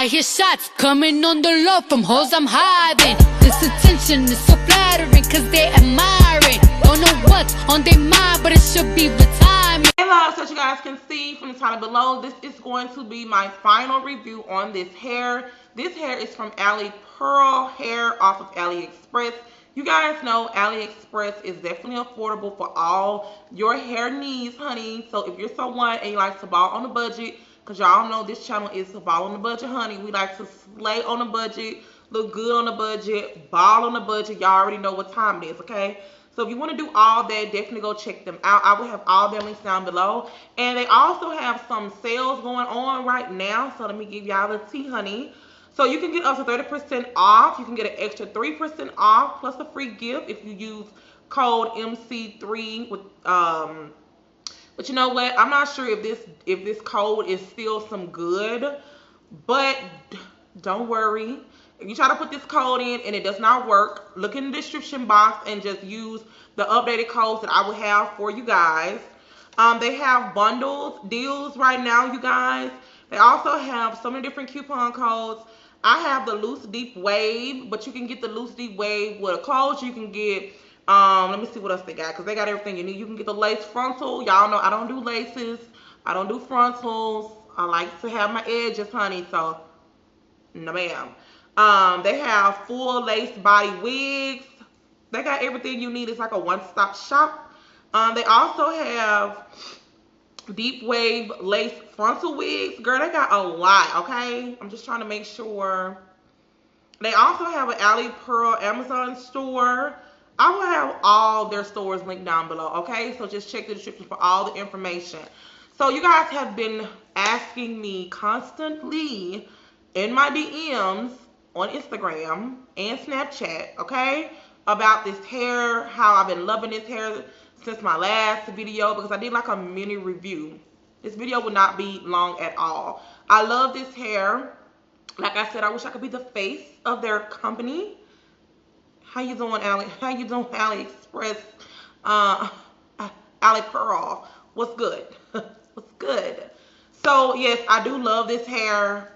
I hear shots coming on the low from hoes I'm hiding. This attention is so flattering cause they admiring. Don't know what's on their mind, but it should be retirement. Hello, so you guys can see from the title below, this is going to be my final review on this hair. This hair is from Alipearl Hair off of AliExpress. You guys know AliExpress is definitely affordable for all your hair needs, honey. So if you're someone and you like to ball on a budget, because y'all know this channel is to ball on the budget, honey. We like to slay on a budget, look good on a budget, ball on a budget. Y'all already know what time it is, okay? So if you want to do all that, definitely go check them out. I will have all their links down below. And they also have some sales going on right now. So let me give y'all the tea, honey. So you can get up to 30% off. You can get an extra 3% off plus a free gift if you use code MC3 with but you know what? I'm not sure if this code is still some good, but don't worry. If you try to put this code in and it does not work, look in the description box and just use the updated codes that I will have for you guys. They have bundles, deals right now, you guys. They also have so many different coupon codes. I have the loose deep wave, but you can get the loose deep wave with a close. You can get, let me see what else they got, because they got everything you need. You can get the lace frontal. Y'all know I don't do laces. I don't do frontals. I like to have my edges, honey, so no ma'am. They have full lace body wigs. They got everything you need. It's like a one-stop shop. They also have deep wave lace frontal wigs. Girl, they got a lot, okay? I'm just trying to make sure. They also have an Alipearl Amazon store. I will have all their stores linked down below, okay? So just check the description for all the information. So you guys have been asking me constantly in my DMs on Instagram and Snapchat, okay, about this hair, how I've been loving this hair since my last video, because I did like a mini review. This video will not be long at all. I love this hair. Like I said, I wish I could be the face of their company. How you doing, How you doing, AliExpress? Alipearl. What's good? What's good? So yes, I do love this hair.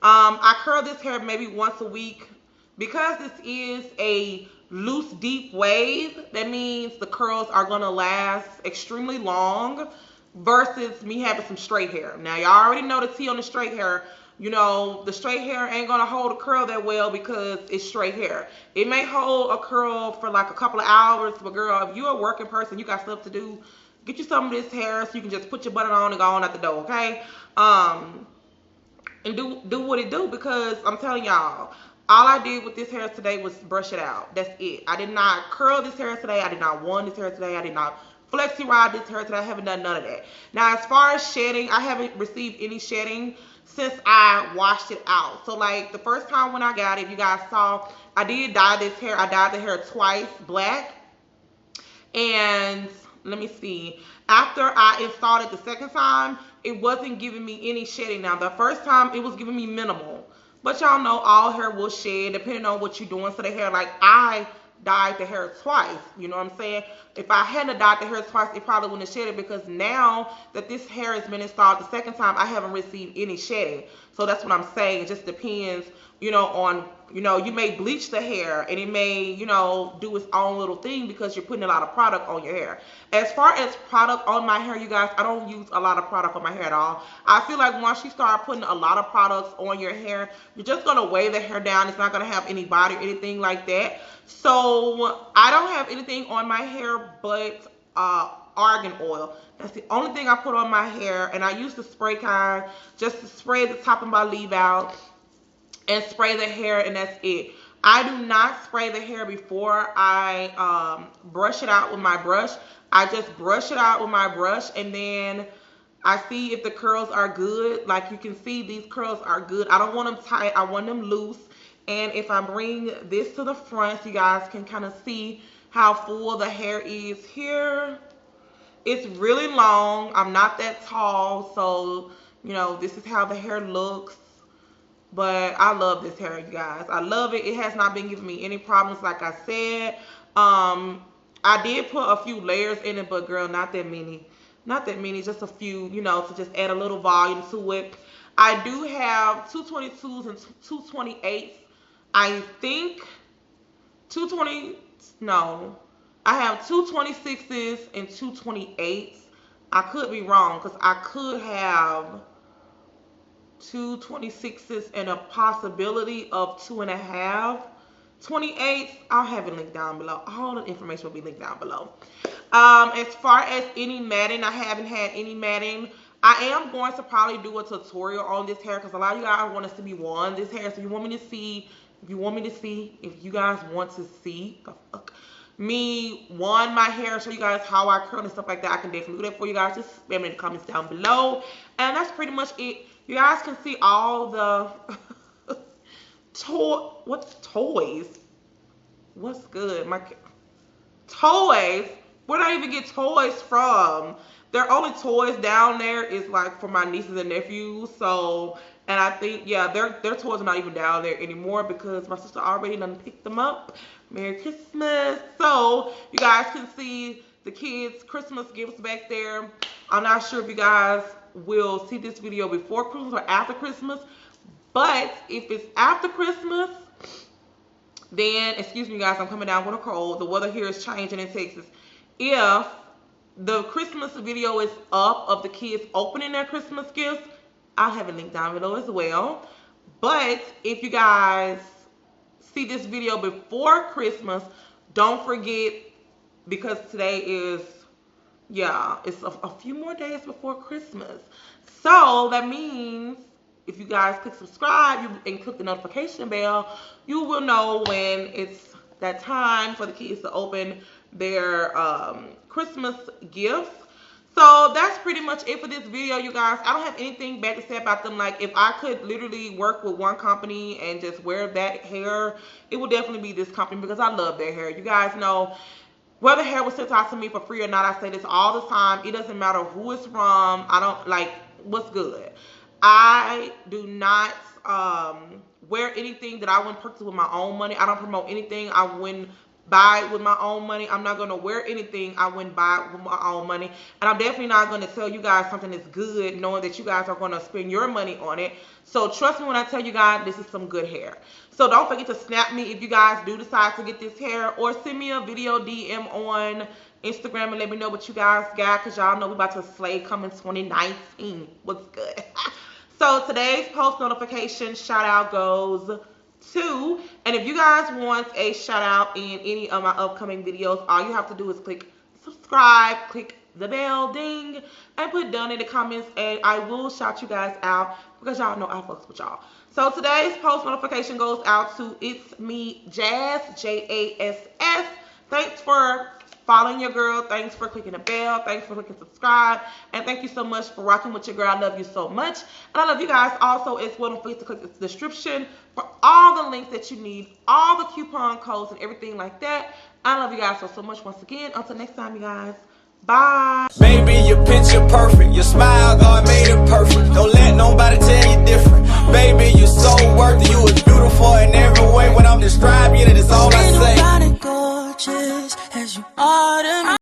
I curl this hair maybe once a week. Because this is a loose deep wave, that means the curls are going to last extremely long versus me having some straight hair. Now y'all already know the tea on the straight hair. You know, the straight hair ain't going to hold a curl that well because it's straight hair. It may hold a curl for like a couple of hours, but girl, if you're a working person, you got stuff to do, get you some of this hair so you can just put your button on and go on out the door, okay? And do what it do, because I'm telling y'all, all I did with this hair today was brush it out. That's it. I did not curl this hair today. I did not wand this hair today. I did not flexi rod this hair today. I haven't done none of that. Now, as far as shedding, I haven't received any shedding since I washed it out. So, like, the first time when I got it, you guys saw, I did dye this hair. I dyed the hair twice black. And let me see. After I installed it the second time, it wasn't giving me any shedding. Now, the first time, it was giving me minimal. But y'all know all hair will shed depending on what you're doing to the hair. Like, I dyed the hair twice. You know what I'm saying? If I hadn't dyed the hair twice, it probably wouldn't have shedded, because now that this hair has been installed the second time, I haven't received any shedding. So that's what I'm saying. It just depends, you know, on, you know, you may bleach the hair and it may, you know, do its own little thing because you're putting a lot of product on your hair. As far as product on my hair, you guys, I don't use a lot of product on my hair at all. I feel like once you start putting a lot of products on your hair, you're just going to weigh the hair down. It's not going to have any body or anything like that. So I don't have anything on my hair but argan oil. That's the only thing I put on my hair, and I use the spray kind just to spray the top of my leave out and spray the hair, and that's it. I do not spray the hair before I brush it out with my brush. I just brush it out with my brush, and then I see if the curls are good. Like you can see, these curls are good. I don't want them tight. I want them loose. And if I bring this to the front, you guys can kind of see how full the hair is here. It's really long. I'm not that tall, so, you know, this is how the hair looks. But I love this hair, you guys. I love it. It has not been giving me any problems, like I said. I did put a few layers in it, but girl, not that many. Not that many, just a few, you know, to just add a little volume to it. I do have 222s and 228s. I think 220, no. I have 226s and 228s. I could be wrong because I could have 226s and a possibility of 2.5 28s. I'll have it linked down below. All the information will be linked down below. As far as any matting, I haven't had any matting. I am going to probably do a tutorial on this hair because a lot of you guys want us to be one this hair. So you want me to see, if you guys want to see me one my hair, show you guys how I curl and stuff like that, I can definitely do that for you guys. Just spam it in the comments down below. And that's pretty much it. You guys can see all the toys? What's good? My toys? Where did I even get toys from? Their only toys down there is like for my nieces and nephews. So, and I think, yeah, their toys are not even down there anymore because my sister already done picked them up. Merry Christmas. So, you guys can see the kids' Christmas gifts back there. I'm not sure if you guys will see this video before Christmas or after Christmas. But if it's after Christmas, then, excuse me guys, I'm coming down with a cold. The weather here is changing in Texas. If the Christmas video is up of the kids opening their Christmas gifts, I'll have it linked down below as well. But if you guys see this video before Christmas, don't forget, because today is, yeah, it's a few more days before Christmas. So that means if you guys click subscribe and click the notification bell, you will know when it's that time for the kids to open their Christmas gifts. So that's pretty much it for this video, you guys. I don't have anything bad to say about them. Like, if I could literally work with one company and just wear that hair, it would definitely be this company because I love their hair. You guys know, whether hair was sent out to me for free or not, I say this all the time. It doesn't matter who it's from. I don't, like, what's good. I do not wear anything that I wouldn't purchase with my own money. I don't promote anything I wouldn't buy with my own money. I'm not going to wear anything I wouldn't buy with my own money. And I'm definitely not going to tell you guys something that's good knowing that you guys are going to spend your money on it. So trust me when I tell you guys this is some good hair. So don't forget to snap me if you guys do decide to get this hair, or send me a video DM on Instagram and let me know what you guys got, because y'all know we about to slay coming 2019. What's good? So today's post notification shout out goes to, and if you guys want a shout out in any of my upcoming videos, all you have to do is click subscribe, click the bell ding, and put down in the comments, and I will shout you guys out because y'all know I fucks with y'all. So today's post notification goes out to It's Me Jazz, J-A-S-S. Thanks for following your girl. Thanks for clicking the bell. Thanks for clicking subscribe. And thank you so much for rocking with your girl. I love you so much. And I love you guys also as well. Don't forget to click the description for all the links that you need, all the coupon codes and everything like that. I love you guys so much once again. Until next time, you guys. Bye. Baby, your picture perfect. Your smile, God made it perfect. Don't let no